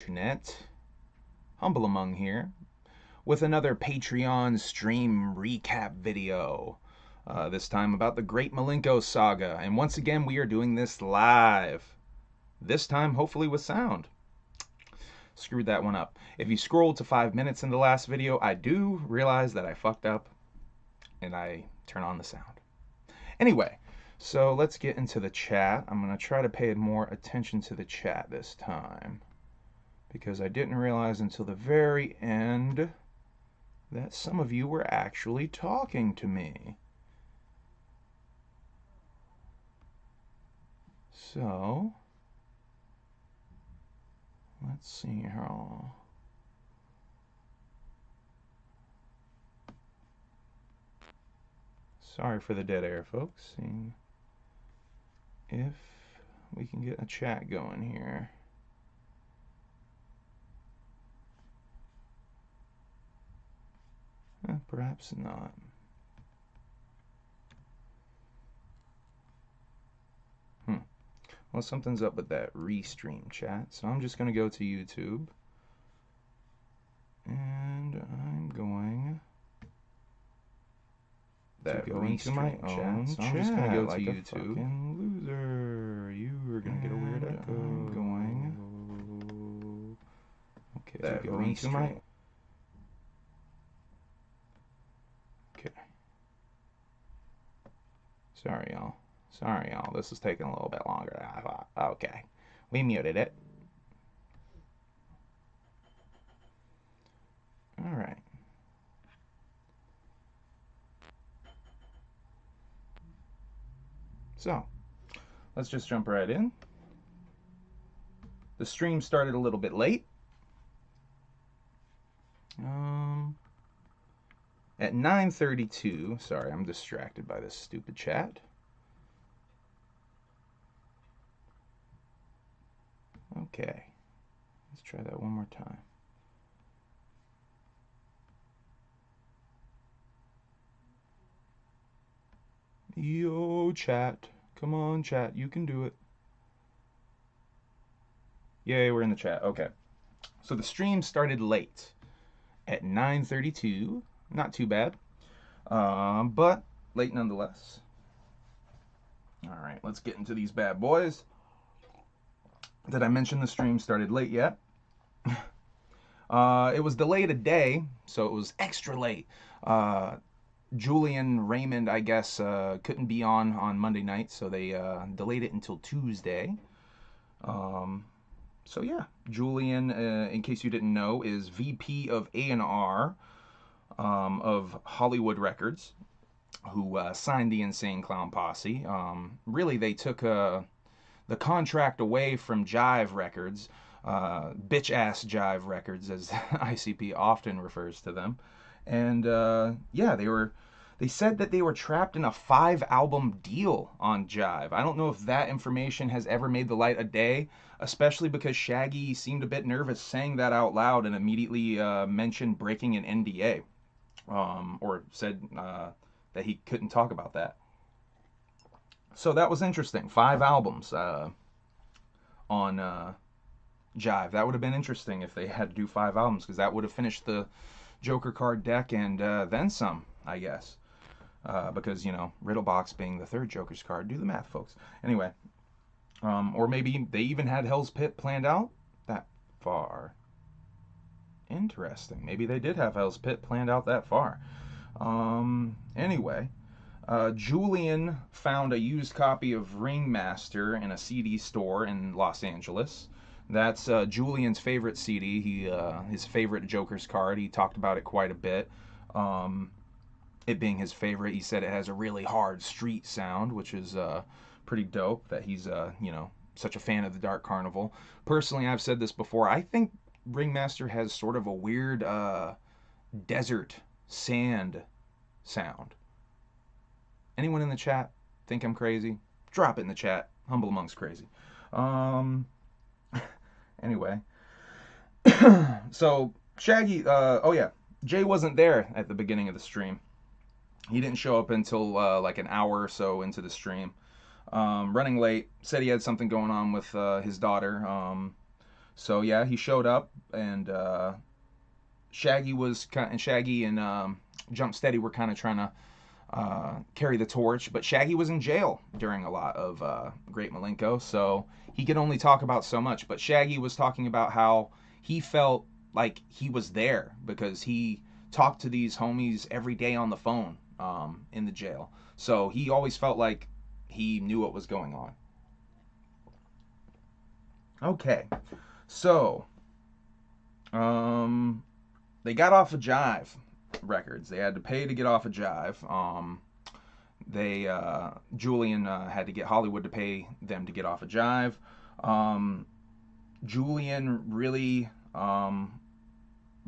Internet. Humble Among here with another Patreon stream recap video. This time about the Great Milenko Saga. And once again, we are doing this live. This time, hopefully, with sound. Screwed that one up. If you scrolled to 5 minutes in the last video, I do realize that I fucked up and I turn on the sound. Anyway, so let's get into the chat. I'm going to try to pay more attention to the chat this time, because I didn't realize until the very end that some of you were actually talking to me. So, let's see how. Sorry for the dead air, folks. Seeing if we can get a chat going here. Perhaps not. Well, something's up with that restream chat, so I'm just going to go to YouTube. And I'm going to go into my own chat. So I'm just going to go to YouTube. Loser. You are going to get a weird echo. I'm going. Okay, to go into my. Okay. Sorry, y'all. Sorry, y'all. This is taking a little bit longer than I thought. Okay. We muted it. All right. So, let's just jump right in. The stream started a little bit late. At 9:32, sorry, I'm distracted by this stupid chat. Okay, let's try that one more time. Yo, chat. Come on, chat. You can do it. Yay, we're in the chat. Okay. So the stream started late at 9:32. Not too bad, but late nonetheless. All right, let's get into these bad boys. Did I mention the stream started late yet? It was delayed a day, so it was extra late. Julian Raymond, I guess, couldn't be on Monday night, so they delayed it until Tuesday. So yeah, Julian, in case you didn't know, is VP of A&R of Hollywood Records, who signed the Insane Clown Posse. Really, they took the contract away from Jive Records, bitch-ass Jive Records, as ICP often refers to them. And yeah, they said that they were trapped in a 5-album deal on Jive. I don't know if that information has ever made the light of day, especially because Shaggy seemed a bit nervous saying that out loud and immediately mentioned breaking an NDA, or said that he couldn't talk about that. So that was interesting. 5 albums on Jive. That would have been interesting if they had to do 5 albums, because that would have finished the Joker card deck and then some, I guess. Because, you know, Riddlebox being the 3rd Joker's card. Do the math, folks. Anyway. Or maybe they even had Hell's Pit planned out that far. Interesting. Maybe they did have Hell's Pit planned out that far. Anyway. Julian found a used copy of Ringmaster in a CD store in Los Angeles. That's Julian's favorite CD. His favorite Joker's card. He talked about it quite a bit. It being his favorite, he said it has a really hard street sound, which is pretty dope. That he's you know, such a fan of the Dark Carnival. Personally, I've said this before. I think Ringmaster has sort of a weird desert sand sound. Anyone in the chat think I'm crazy? Drop it in the chat. Humble Amongst crazy. Anyway. So, Shaggy, oh yeah, Jay wasn't there at the beginning of the stream. He didn't show up until like an hour or so into the stream. Running late, said he had something going on with his daughter. So yeah, he showed up, and Shaggy and Jump Steady were kind of trying to carry the torch, but Shaggy was in jail during a lot of Great Milenko, so he could only talk about so much. But Shaggy was talking about how he felt like he was there because he talked to these homies every day on the phone in the jail. So he always felt like he knew what was going on. Okay, so um, they got off of Jive Records. They had to pay to get off of Jive. They Julian had to get Hollywood to pay them to get off of Jive. Um, Julian really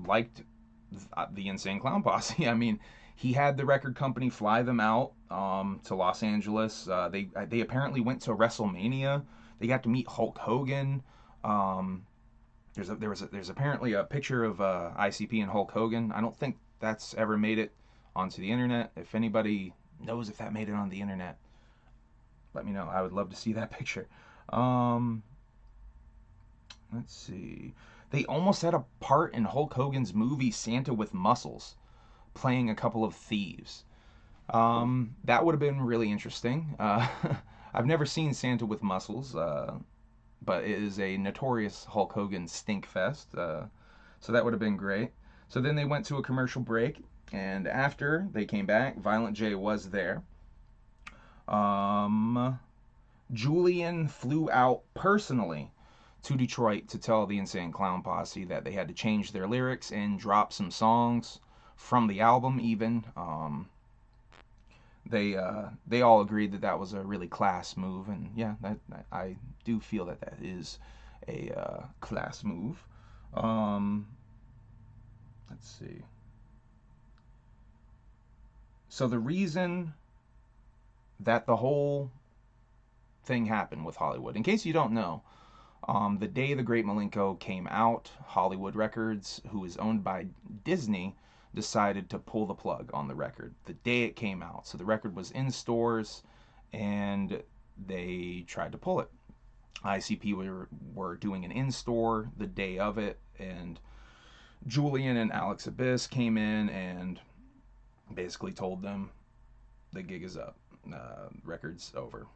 liked the Insane Clown Posse. I mean, he had the record company fly them out to Los Angeles. They apparently went to WrestleMania. They got to meet Hulk Hogan. Um, there's apparently a picture of ICP and Hulk Hogan. I don't think that's ever made it onto the internet. If anybody knows if that made it on the internet, let me know. I would love to see that picture. Um, let's see. They almost had a part in Hulk Hogan's movie Santa with Muscles, playing a couple of thieves. That would have been really interesting. I've never seen Santa with Muscles, but it is a notorious Hulk Hogan stink fest. So that would have been great. So then they went to a commercial break, and after they came back, Violent J was there. Um, Julian flew out personally to Detroit to tell the Insane Clown Posse that they had to change their lyrics and drop some songs from the album. Even they all agreed that that was a really class move, and yeah, I do feel that that is a class move. Um, let's see. So the reason that the whole thing happened with Hollywood, in case you don't know, the day the Great Milenko came out, Hollywood Records, who is owned by Disney, decided to pull the plug on the record the day it came out. So the record was in stores, and they tried to pull it. ICP were doing an in-store the day of it, and Julian and Alex Abyss came in and basically told them the gig is up. Record's over.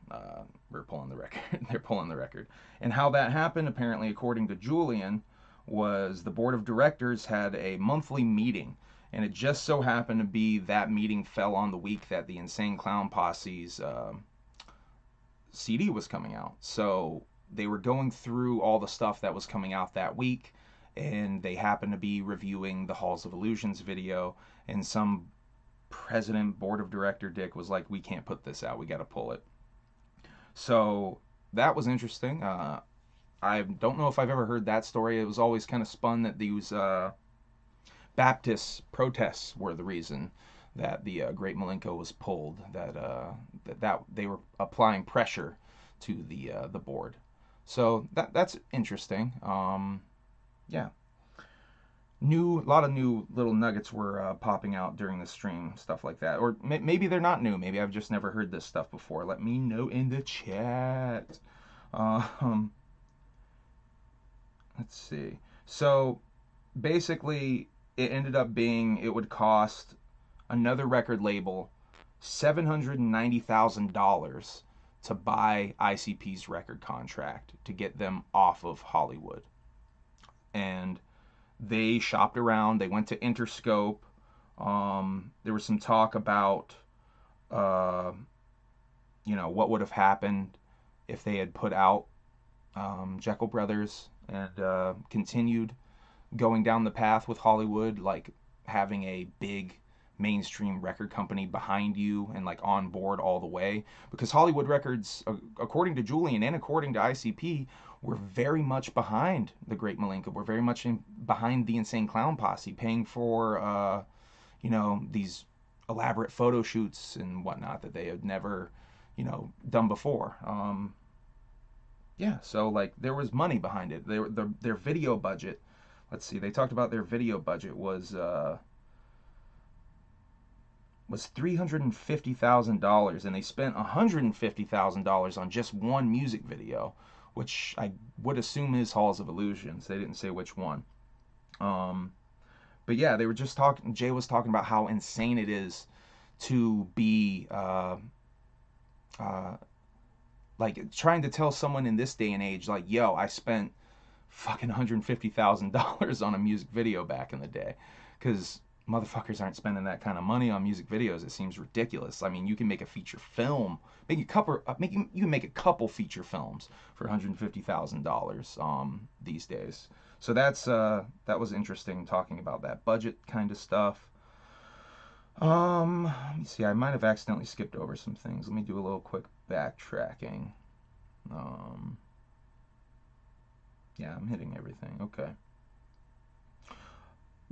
We're pulling the record. They're pulling the record. And how that happened, apparently, according to Julian, was the board of directors had a monthly meeting, and it just so happened to be that meeting fell on the week that the Insane Clown Posse's CD was coming out. So they were going through all the stuff that was coming out that week, and they happened to be reviewing the Halls of Illusions video, and some president board of director dick was like, we can't put this out, we got to pull it. So that was interesting. I don't know if I've ever heard that story. It was always kind of spun that these Baptist protests were the reason that the Great Milenko was pulled. That they were applying pressure to the board. So that's interesting. Yeah, a lot of new little nuggets were popping out during the stream, stuff like that. Or maybe they're not new. Maybe I've just never heard this stuff before. Let me know in the chat. Um, let's see. So basically, it ended up being it would cost another record label $790,000 to buy ICP's record contract to get them off of Hollywood. And they shopped around. They went to Interscope. There was some talk about, uh, what would have happened if they had put out Jekyll Brothers and continued going down the path with Hollywood, like having a big mainstream record company behind you and like on board all the way. Because Hollywood Records, according to Julian and according to ICP, were very much behind the Great Milenko. We're very much behind the Insane Clown Posse, paying for these elaborate photo shoots and whatnot that they had never done before. Yeah, so like there was money behind it. Their video budget. Let's see. They talked about their video budget was $350,000, and they spent $150,000 on just one music video, which I would assume is Halls of Illusions. They didn't say which one. Um, but yeah, they were just talking. Jay was talking about how insane it is to be uh, like trying to tell someone in this day and age, like, yo, I spent fucking $150,000 on a music video back in the day, because motherfuckers aren't spending that kind of money on music videos. It seems ridiculous. I mean, you can make a feture film, you can make a couple feature films for $150,000 these days. So that was interesting talking about that budget kind of stuff. Let me see. I might have accidentally skipped over some things. Let me do a little quick backtracking. Um, yeah, I'm hitting everything. Okay.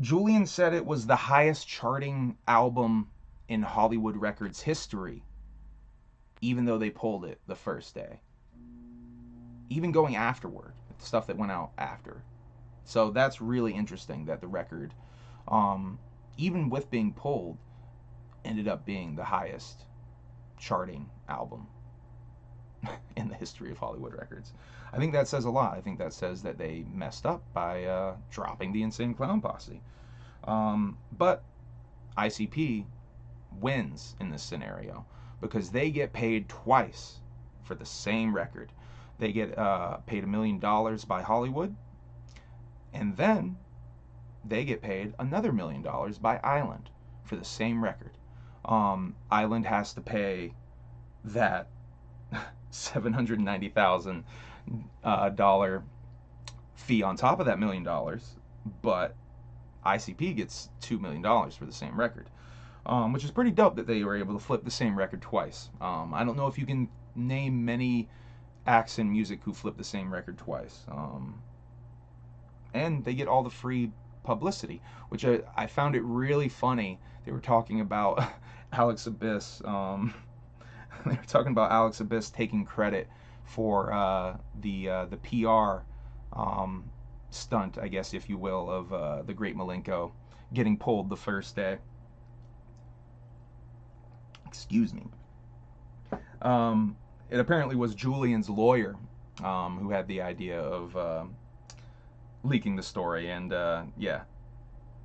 Julian said it was the highest charting album in Hollywood Records history, even though they pulled it the first day. Even going afterward, stuff that went out after. So that's really interesting that the record, um, even with being pulled, ended up being the highest charting album in the history of Hollywood Records. I think that says a lot. I think that says that they messed up by dropping the Insane Clown Posse. But ICP wins in this scenario because they get paid twice for the same record. They get paid $1 million by Hollywood, and then they get paid another $1 million by Island for the same record. Island has to pay that $790,000 fee on top of that $1 million, but ICP gets $2 million for the same record, which is pretty dope that they were able to flip the same record twice. I don't know if you can name many acts in music who flip the same record twice. And they get all the free publicity, which I found it really funny. They were talking about Alex Abyss. They were talking about Alex Abyss taking credit for the PR stunt, I guess, if you will, of the Great Milenko getting pulled the first day. Excuse me. It apparently was Julian's lawyer who had the idea of leaking the story, and yeah,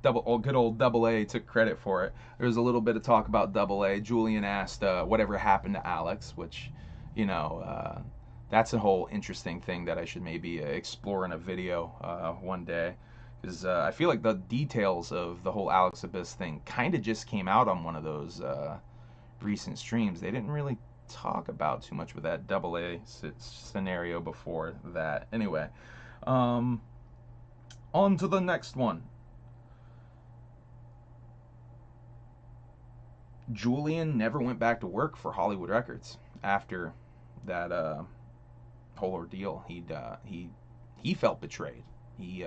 good old Double A took credit for it. There was a little bit of talk about Double A. Julian asked whatever happened to Alex, which, you know, that's a whole interesting thing that I should maybe explore in a video one day, because I feel like the details of the whole Alex Abyss thing kind of just came out on one of those recent streams. They didn't really talk about too much with that Double A scenario before that. Anyway, on to the next one. Julian never went back to work for Hollywood Records after that whole ordeal. He felt betrayed. He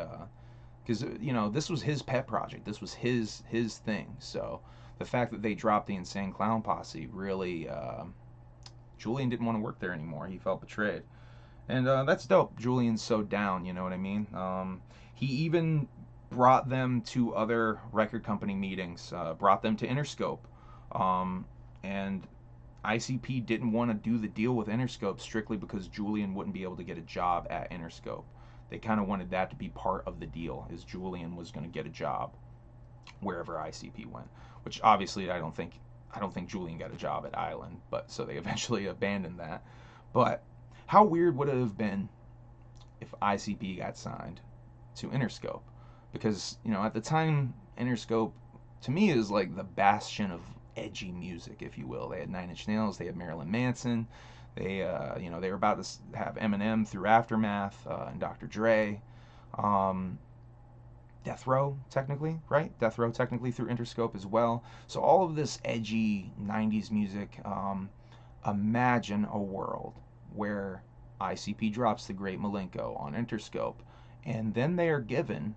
because you know, this was his pet project. This was his thing. So the fact that they dropped the Insane Clown Posse really, Julian didn't want to work there anymore. He felt betrayed, and that's dope. Julian's so down. You know what I mean? He even brought them to other record company meetings. Brought them to Interscope. And ICP didn't want to do the deal with Interscope strictly because Julian wouldn't be able to get a job at Interscope. They kind of wanted that to be part of the deal, is Julian was going to get a job wherever ICP went, which obviously I don't think Julian got a job at Island, but so they eventually abandoned that. But how weird would it have been if ICP got signed to Interscope? Because, you know, at the time, Interscope to me is like the bastion of edgy music, if you will. They had Nine Inch Nails, they had Marilyn Manson, they you know, they were about to have Eminem through Aftermath, and Dr. Dre, Death Row technically, right? Death Row technically through Interscope as well. So all of this edgy 90s music. Imagine a world where ICP drops the Great Milenko on Interscope, and then they are given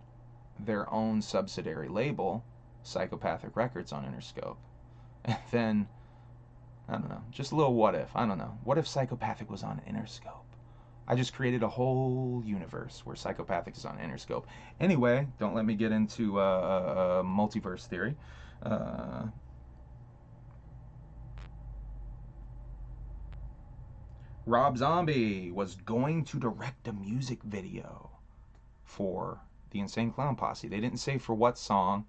their own subsidiary label, Psychopathic Records, on Interscope. And then, I don't know, just a little what if. I don't know. What if Psychopathic was on Interscope? I just created a whole universe where Psychopathic is on Interscope. Anyway, don't let me get into multiverse theory. Rob Zombie was going to direct a music video for the Insane Clown Posse. They didn't say for what song,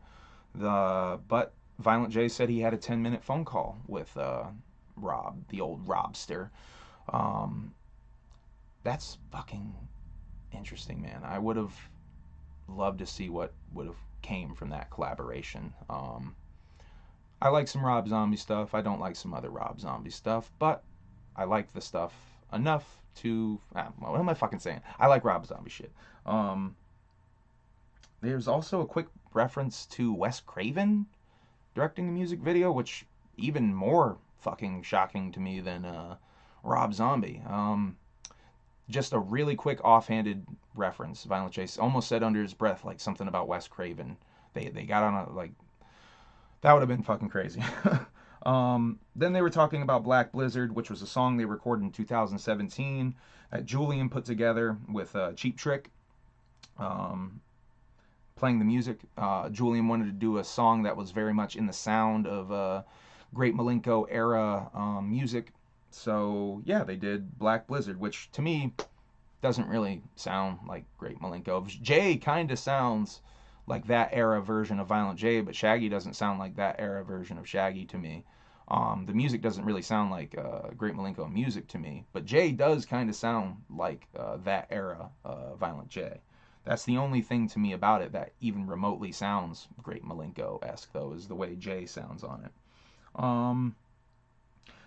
but Violent J said he had a 10-minute phone call with Rob, the old Robster. Um, that's fucking interesting, man. I would have loved to see what would have came from that collaboration. I like some Rob Zombie stuff. I don't like some other Rob Zombie stuff, but I like the stuff enough to. What am I fucking saying? I like Rob Zombie shit. Um, there's also a quick reference to Wes Craven directing the music video, which even more fucking shocking to me than Rob Zombie. Just a really quick offhanded reference. Violent Chase almost said under his breath like something about Wes Craven. They got on a like that would have been fucking crazy. Then they were talking about Black Blizzard, which was a song they recorded in 2017 that Julian put together with Cheap Trick. Um, Playing the music. Julian wanted to do a song that was very much in the sound of Great Milenko era music. So yeah, they did Black Blizzard, which to me doesn't really sound like Great Milenko. Jay kind of sounds like that era version of Violent J, but Shaggy doesn't sound like that era version of Shaggy to me. The music doesn't really sound like Great Milenko music to me, but Jay does kind of sound like that era Violent J. That's the only thing to me about it that even remotely sounds Great Milenko-esque, though, is the way Jay sounds on it. Um,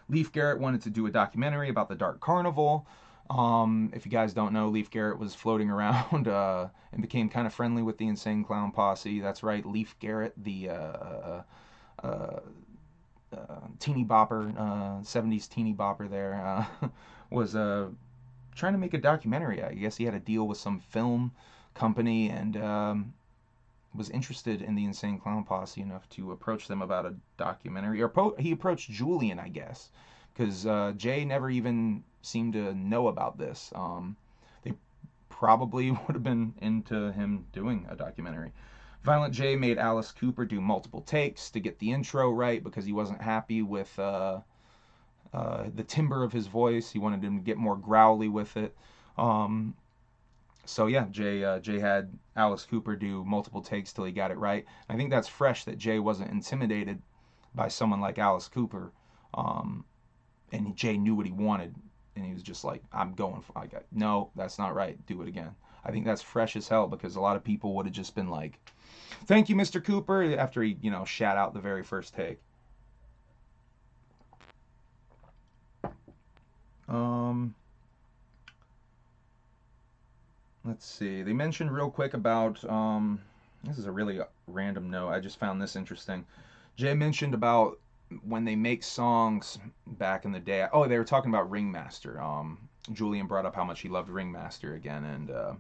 Leif Garrett wanted to do a documentary about the Dark Carnival. If you guys don't know, Leif Garrett was floating around and became kind of friendly with the Insane Clown Posse. That's right, Leif Garrett, the uh, teeny bopper, 70s teeny bopper there, was trying to make a documentary. I guess he had a deal with some film company and was interested in the Insane Clown Posse enough to approach them about a documentary. Or he approached Julian, I guess, because Jay never even seemed to know about this. They probably would have been into him doing a documentary. Violent J made Alice Cooper do multiple takes to get the intro right because he wasn't happy with the timbre of his voice. He wanted him to get more growly with it. So yeah, Jay had Alice Cooper do multiple takes till he got it right. I think that's fresh that Jay wasn't intimidated by someone like Alice Cooper, and Jay knew what he wanted, and he was just like, "I'm going for it." No, that's not right. Do it again. I think that's fresh as hell because a lot of people would have just been like, "Thank you, Mr. Cooper," after he shat out the very first take. Um, let's see. They mentioned real quick about this is a really random note. I just found this interesting. Jay mentioned about when they make songs back in the day. Oh, they were talking about Ringmaster. Julian brought up how much he loved Ringmaster again, and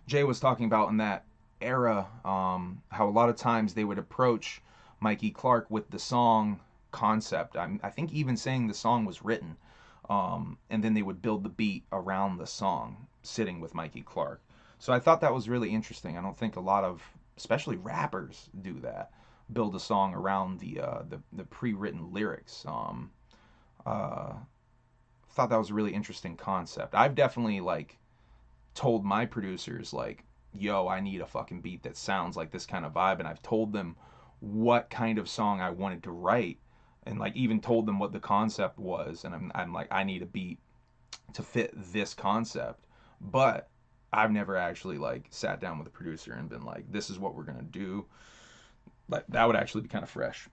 Jay was talking about in that era how a lot of times they would approach Mikey Clark with the song concept. I think even saying the song was written, and then they would build the beat around the song, sitting with Mikey Clark. So I thought that was really interesting. I don't think a lot of, especially rappers, do that. Build a song around the pre-written lyrics. Uh, Thought that was a really interesting concept. I've definitely like told my producers like, "Yo, I need a fucking beat that sounds like this kind of vibe," and I've told them what kind of song I wanted to write, and like even told them what the concept was, and I'm like, I need a beat to fit this concept, but I've never actually like sat down with a producer and been like, this is what we're gonna do. Like that would actually be kind of fresh.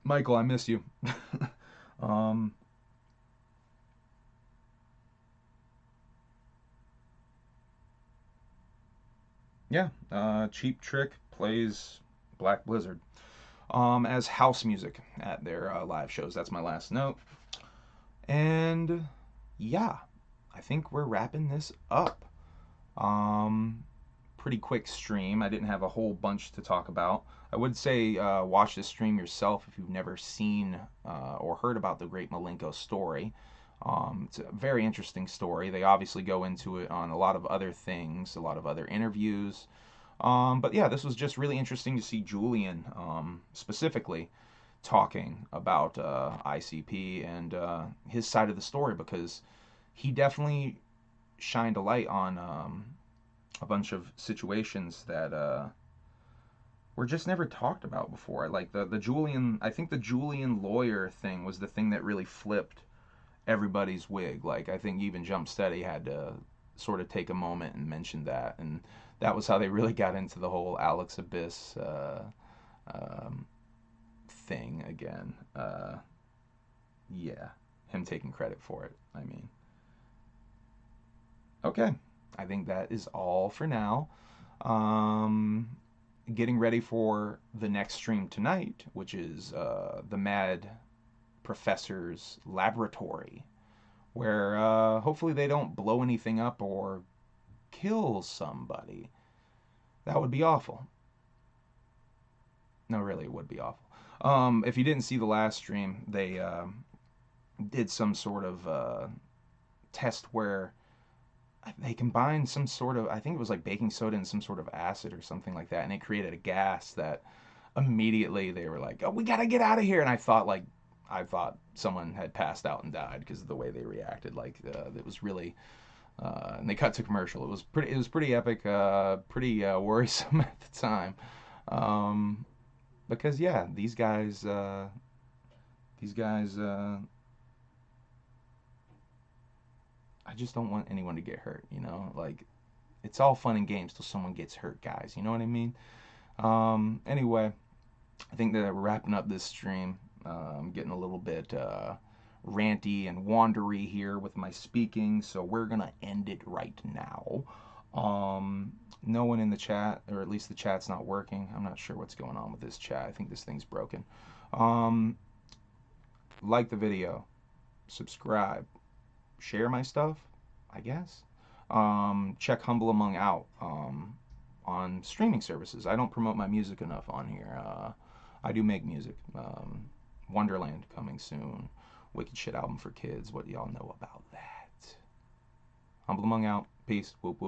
Michael, I miss you. um, yeah, Cheap Trick plays Black Blizzard as house music at their live shows. That's my last note. And yeah, I think we're wrapping this up. Um, Pretty quick stream. I didn't have a whole bunch to talk about. I would say watch this stream yourself if you've never seen or heard about the Great Milenko story. It's a very interesting story. They obviously go into it on a lot of other things, a lot of other interviews. But yeah, this was just really interesting to see Julian specifically talking about ICP and his side of the story, because he definitely shined a light on a bunch of situations that were just never talked about before. Like the Julian, I think the Julian lawyer thing was the thing that really flipped everybody's wig. Like I think even Jump Steady had to sort of take a moment and mention that, and that was how they really got into the whole Alex Abyss um, thing again. Yeah, him taking credit for it. I mean, okay, I think that is all for now. Um, Getting ready for the next stream tonight, which is the Mad Professor's Laboratory, where hopefully they don't blow anything up or kill somebody. That would be awful. No, really, it would be awful. If you didn't see the last stream, they did some sort of test where they combined some sort of, I think it was like baking soda and some sort of acid or something like that, and it created a gas that immediately they were like, "Oh, we gotta get out of here!" And I thought someone had passed out and died because of the way they reacted. Like it was really, and they cut to commercial. It was pretty epic, pretty worrisome at the time, um, because yeah, these guys, I just don't want anyone to get hurt. You know, like it's all fun and games till someone gets hurt, guys. You know what I mean? Anyway, I think that we're wrapping up this stream. I'm getting a little bit ranty and wandery here with my speaking, so we're gonna end it right now. No one in the chat, or at least the chat's not working. I'm not sure what's going on with this chat. I think this thing's broken. Um, like the video, subscribe, share my stuff, I guess. Check Humble Among out on streaming services. I don't promote my music enough on here. I do make music. Wonderland coming soon. Wicked Shit album for kids. What do y'all know about that? Humble Among out. Peace. Whoop whoop.